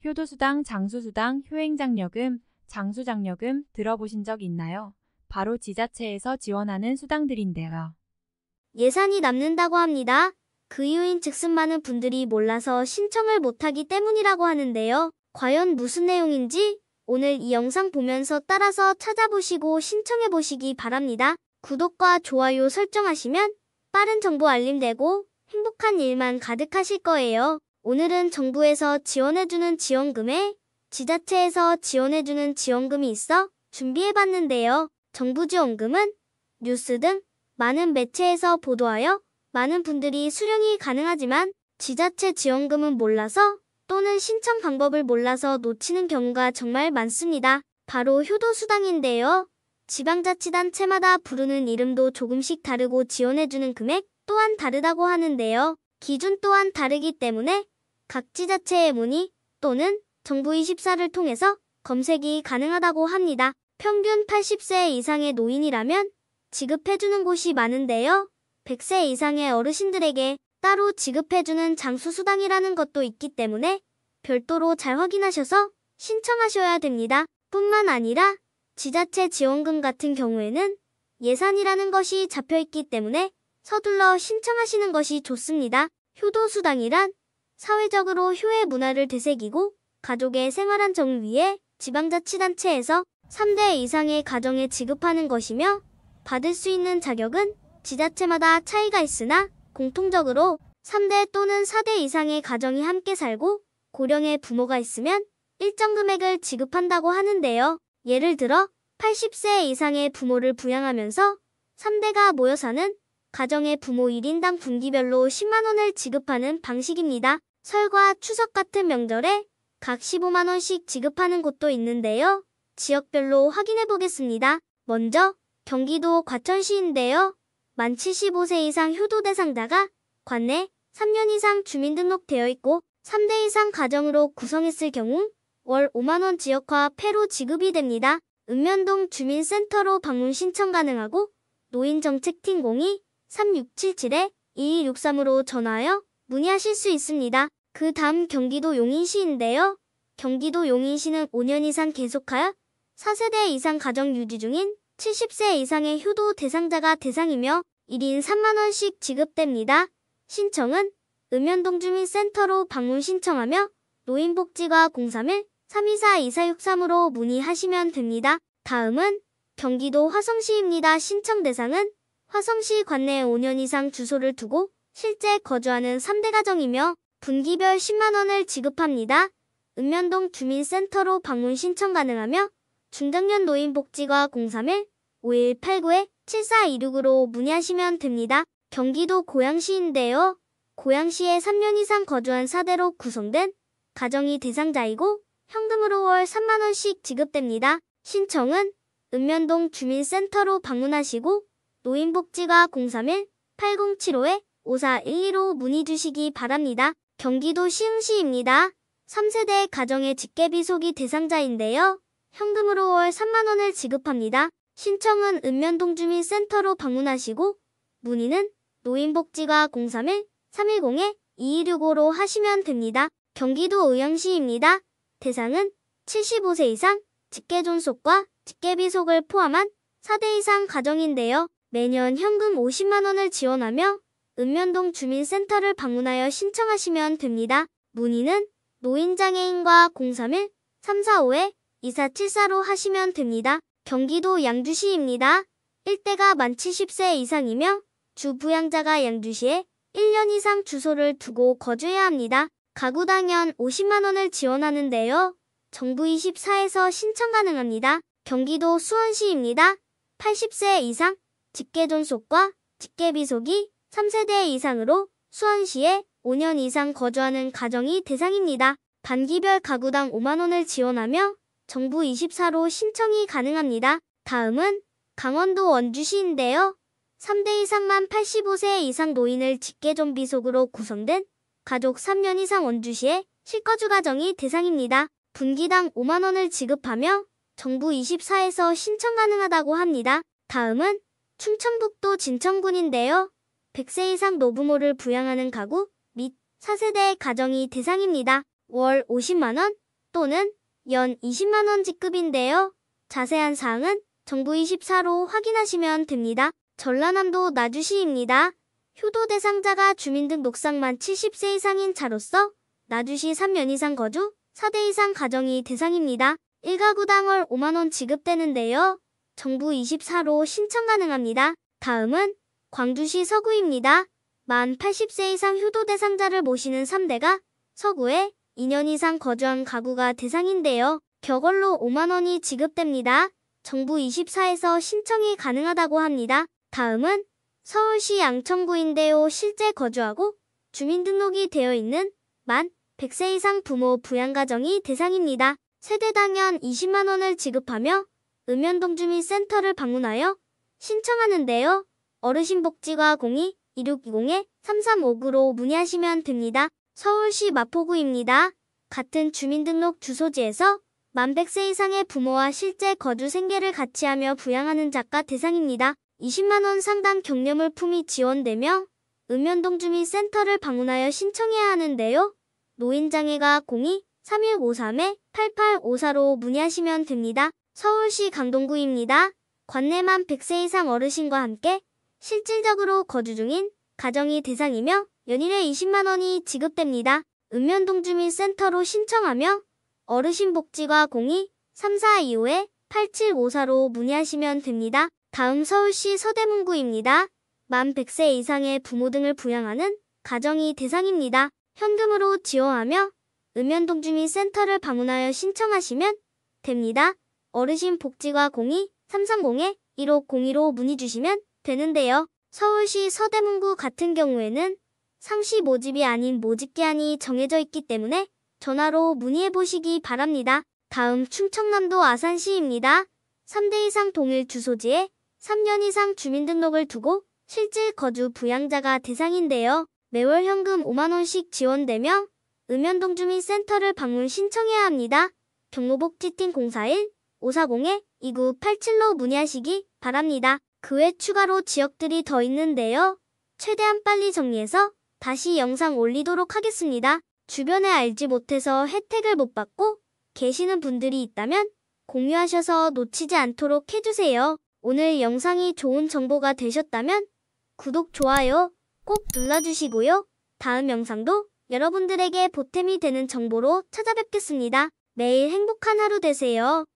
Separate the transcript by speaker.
Speaker 1: 효도수당, 장수수당, 효행장려금, 장수장려금 들어보신 적 있나요? 바로 지자체에서 지원하는 수당들인데요.
Speaker 2: 예산이 남는다고 합니다. 그 이유인 즉슨 많은 분들이 몰라서 신청을 못하기 때문이라고 하는데요. 과연 무슨 내용인지 오늘 이 영상 보면서 따라서 찾아보시고 신청해보시기 바랍니다. 구독과 좋아요 설정하시면 빠른 정보 알림되고 행복한 일만 가득하실 거예요. 오늘은 정부에서 지원해주는 지원금에 지자체에서 지원해주는 지원금이 있어 준비해봤는데요. 정부 지원금은 뉴스 등 많은 매체에서 보도하여 많은 분들이 수령이 가능하지만 지자체 지원금은 몰라서 또는 신청 방법을 몰라서 놓치는 경우가 정말 많습니다. 바로 효도수당인데요. 지방자치단체마다 부르는 이름도 조금씩 다르고 지원해주는 금액 또한 다르다고 하는데요. 기준 또한 다르기 때문에 각 지자체의 문의 또는 정부24를 통해서 검색이 가능하다고 합니다. 평균 80세 이상의 노인이라면 지급해주는 곳이 많은데요. 100세 이상의 어르신들에게 따로 지급해주는 장수수당이라는 것도 있기 때문에 별도로 잘 확인하셔서 신청하셔야 됩니다. 뿐만 아니라 지자체 지원금 같은 경우에는 예산이라는 것이 잡혀있기 때문에 서둘러 신청하시는 것이 좋습니다. 효도수당이란 사회적으로 효의 문화를 되새기고 가족의 생활 안정을 위해 지방자치단체에서 3대 이상의 가정에 지급하는 것이며 받을 수 있는 자격은 지자체마다 차이가 있으나 공통적으로 3대 또는 4대 이상의 가정이 함께 살고 고령의 부모가 있으면 일정 금액을 지급한다고 하는데요. 예를 들어 80세 이상의 부모를 부양하면서 3대가 모여 사는 가정의 부모 1인당 분기별로 10만 원을 지급하는 방식입니다. 설과 추석 같은 명절에 각 15만 원씩 지급하는 곳도 있는데요. 지역별로 확인해 보겠습니다. 먼저 경기도 과천시인데요. 만 75세 이상 효도 대상자가 관내 3년 이상 주민등록되어 있고 3대 이상 가정으로 구성했을 경우 월 5만 원 지역화 폐로 지급이 됩니다. 읍면동 주민센터로 방문 신청 가능하고 노인정책팀 02-3677-2263으로 전화하여 문의하실 수 있습니다. 그 다음 경기도 용인시인데요. 경기도 용인시는 5년 이상 계속하여 4세대 이상 가정 유지 중인 70세 이상의 효도 대상자가 대상이며 1인 3만 원씩 지급됩니다. 신청은 읍면동 주민센터로 방문 신청하며 노인복지과 031-324-2463으로 문의하시면 됩니다. 다음은 경기도 화성시입니다. 신청 대상은 화성시 관내에 5년 이상 주소를 두고 실제 거주하는 3대 가정이며 분기별 10만 원을 지급합니다. 읍면동 주민센터로 방문 신청 가능하며 중장년 노인복지과 031-5189-7426으로 문의하시면 됩니다. 경기도 고양시인데요. 고양시에 3년 이상 거주한 4대로 구성된 가정이 대상자이고 현금으로 월 3만 원씩 지급됩니다. 신청은 읍면동 주민센터로 방문하시고 노인복지과 031-8075-5412로 문의 주시기 바랍니다. 경기도 시흥시입니다. 3세대 가정의 직계비속이 대상자인데요. 현금으로 월 3만 원을 지급합니다. 신청은 읍면동 주민센터로 방문하시고 문의는 노인복지과 031-310-2265로 하시면 됩니다. 경기도 의왕시입니다. 대상은 75세 이상 직계존속과 직계비속을 포함한 4대 이상 가정인데요. 매년 현금 50만 원을 지원하며 읍면동 주민센터를 방문하여 신청하시면 됩니다. 문의는 노인장애인과 031-345-2474로 하시면 됩니다. 경기도 양주시입니다. 일대가 만 70세 이상이며 주 부양자가 양주시에 1년 이상 주소를 두고 거주해야 합니다. 가구당 연 50만 원을 지원하는데요. 정부 24에서 신청 가능합니다. 경기도 수원시입니다. 80세 이상 직계존속과 직계비속이 3세대 이상으로 수원시에 5년 이상 거주하는 가정이 대상입니다. 반기별 가구당 5만 원을 지원하며 정부 24로 신청이 가능합니다. 다음은 강원도 원주시인데요. 3대 이상만 85세 이상 노인을 직계존비속으로 구성된 가족 3년 이상 원주시에 실거주 가정이 대상입니다. 분기당 5만 원을 지급하며 정부 24에서 신청 가능하다고 합니다. 다음은 충청북도 진천군인데요. 100세 이상 노부모를 부양하는 가구 및 4세대 가정이 대상입니다. 월 50만 원, 또는 연 20만원 지급인데요. 자세한 사항은 정부 24로 확인하시면 됩니다. 전라남도 나주시입니다. 효도 대상자가 주민등록상 만 70세 이상인 자로서 나주시 3년 이상 거주, 4대 이상 가정이 대상입니다. 1가구당 월 5만원 지급되는데요. 정부 24로 신청 가능합니다. 다음은 광주시 서구입니다. 만 80세 이상 효도 대상자를 모시는 3대가 서구에 2년 이상 거주한 가구가 대상인데요. 격월로 5만원이 지급됩니다. 정부 24에서 신청이 가능하다고 합니다. 다음은 서울시 양천구인데요. 실제 거주하고 주민등록이 되어 있는 만 100세 이상 부모 부양가정이 대상입니다. 세대당 연 20만원을 지급하며 읍면동주민센터를 방문하여 신청하는데요. 어르신복지과 02-2620-3359로 문의하시면 됩니다. 서울시 마포구입니다. 같은 주민등록 주소지에서 만 100세 이상의 부모와 실제 거주 생계를 같이 하며 부양하는 자가 대상입니다. 20만원 상당 격려물품이 지원되며 읍면동주민센터를 방문하여 신청해야 하는데요. 노인장애가 02-3153-8854로 문의하시면 됩니다. 서울시 강동구입니다. 관내만 100세 이상 어르신과 함께 실질적으로 거주 중인 가정이 대상이며 연일에 20만원이 지급됩니다. 읍면동주민센터로 신청하며 어르신복지과 02-3425-8754로 문의하시면 됩니다. 다음 서울시 서대문구입니다. 만 100세 이상의 부모 등을 부양하는 가정이 대상입니다. 현금으로 지원하며 읍면동주민센터를 방문하여 신청하시면 됩니다. 어르신복지과 02-330-1502로 문의 주시면 되는데요. 서울시 서대문구 같은 경우에는 상시 모집이 아닌 모집 기한이 정해져 있기 때문에 전화로 문의해 보시기 바랍니다. 다음 충청남도 아산시입니다. 3대 이상 동일 주소지에 3년 이상 주민등록을 두고 실질 거주 부양자가 대상인데요. 매월 현금 5만원씩 지원되며 읍면동주민센터를 방문 신청해야 합니다. 경로복지팀 041-540-2987로 문의하시기 바랍니다. 그 외 추가로 지역들이 더 있는데요. 최대한 빨리 정리해서 다시 영상 올리도록 하겠습니다. 주변에 알지 못해서 혜택을 못 받고 계시는 분들이 있다면 공유하셔서 놓치지 않도록 해주세요. 오늘 영상이 좋은 정보가 되셨다면 구독, 좋아요 꼭 눌러주시고요. 다음 영상도 여러분들에게 보탬이 되는 정보로 찾아뵙겠습니다. 매일 행복한 하루 되세요.